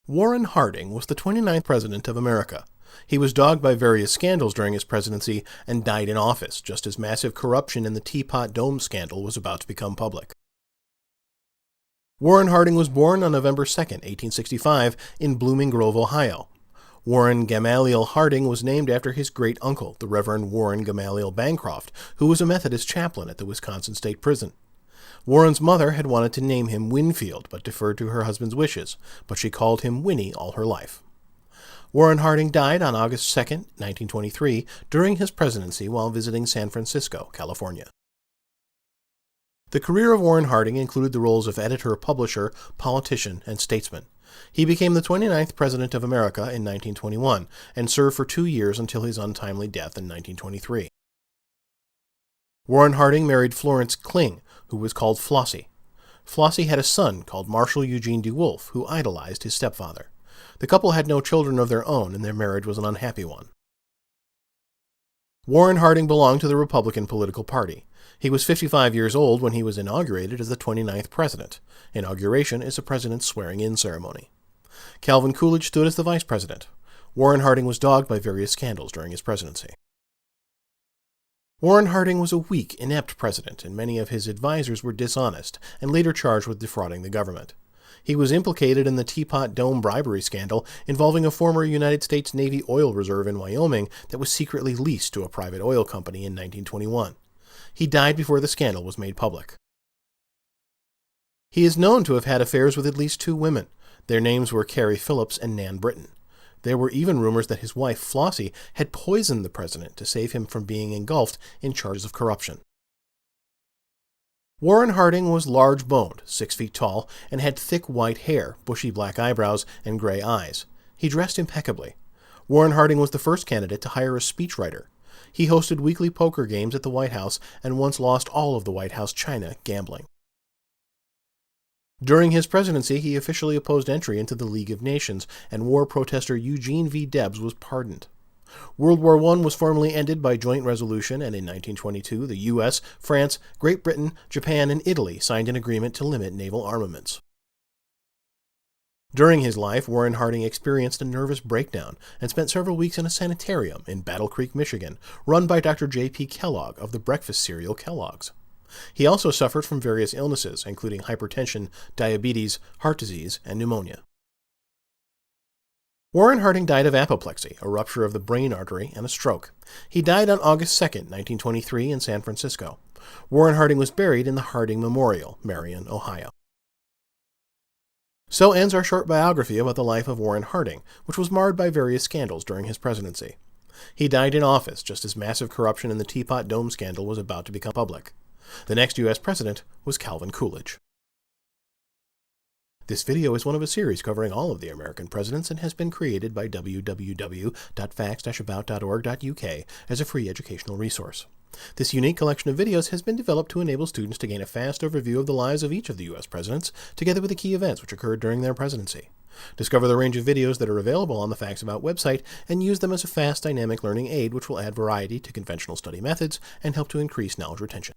Warren Harding was the 29th President of America. He was dogged by various scandals during his presidency and died in office, just as massive corruption in the Teapot Dome scandal was about to become public. Warren Harding was born on November 2, 1865, in Blooming Grove, Ohio. Warren Gamaliel Harding was named after his great-uncle, the Reverend Warren Gamaliel Bancroft, who was a Methodist chaplain at the Wisconsin State Prison. Warren's mother had wanted to name him Winfield, but deferred to her husband's wishes, but she called him Winnie all her life. Warren Harding died on August 2, 1923, during his presidency while visiting San Francisco, California. The career of Warren Harding included the roles of editor, publisher, politician, and statesman. He became the 29th President of America in 1921 and served for 2 years until his untimely death in 1923. Warren Harding married Florence Kling, who was called Flossie. Flossie had a son called Marshall Eugene DeWolf, who idolized his stepfather. The couple had no children of their own, and their marriage was an unhappy one. Warren Harding belonged to the Republican political party. He was 55 years old when he was inaugurated as the 29th president. Inauguration is the president's swearing-in ceremony. Calvin Coolidge stood as the vice president. Warren Harding was dogged by various scandals during his presidency. Warren Harding was a weak, inept president, and many of his advisors were dishonest and later charged with defrauding the government. He was implicated in the Teapot Dome bribery scandal involving a former United States Navy oil reserve in Wyoming that was secretly leased to a private oil company in 1921. He died before the scandal was made public. He is known to have had affairs with at least 2 women. Their names were Carrie Phillips and Nan Britton. There were even rumors that his wife, Flossie, had poisoned the president to save him from being engulfed in charges of corruption. Warren Harding was large-boned, 6 feet tall, and had thick white hair, bushy black eyebrows, and gray eyes. He dressed impeccably. Warren Harding was the first candidate to hire a speechwriter. He hosted weekly poker games at the White House and once lost all of the White House china gambling. During his presidency, he officially opposed entry into the League of Nations, and war protester Eugene V. Debs was pardoned. World War I was formally ended by joint resolution, and in 1922 the U.S., France, Great Britain, Japan, and Italy signed an agreement to limit naval armaments. During his life, Warren Harding experienced a nervous breakdown and spent several weeks in a sanitarium in Battle Creek, Michigan, run by Dr. J.P. Kellogg of the breakfast cereal Kellogg's. He also suffered from various illnesses, including hypertension, diabetes, heart disease, and pneumonia. Warren Harding died of apoplexy, a rupture of the brain artery, and a stroke. He died on August 2, 1923, in San Francisco. Warren Harding was buried in the Harding Memorial, Marion, Ohio. So ends our short biography about the life of Warren Harding, which was marred by various scandals during his presidency. He died in office just as massive corruption in the Teapot Dome scandal was about to become public. The next U.S. president was Calvin Coolidge. This video is one of a series covering all of the American presidents and has been created by www.facts-about.org.uk as a free educational resource. This unique collection of videos has been developed to enable students to gain a fast overview of the lives of each of the U.S. presidents, together with the key events which occurred during their presidency. Discover the range of videos that are available on the Facts About website and use them as a fast, dynamic learning aid which will add variety to conventional study methods and help to increase knowledge retention.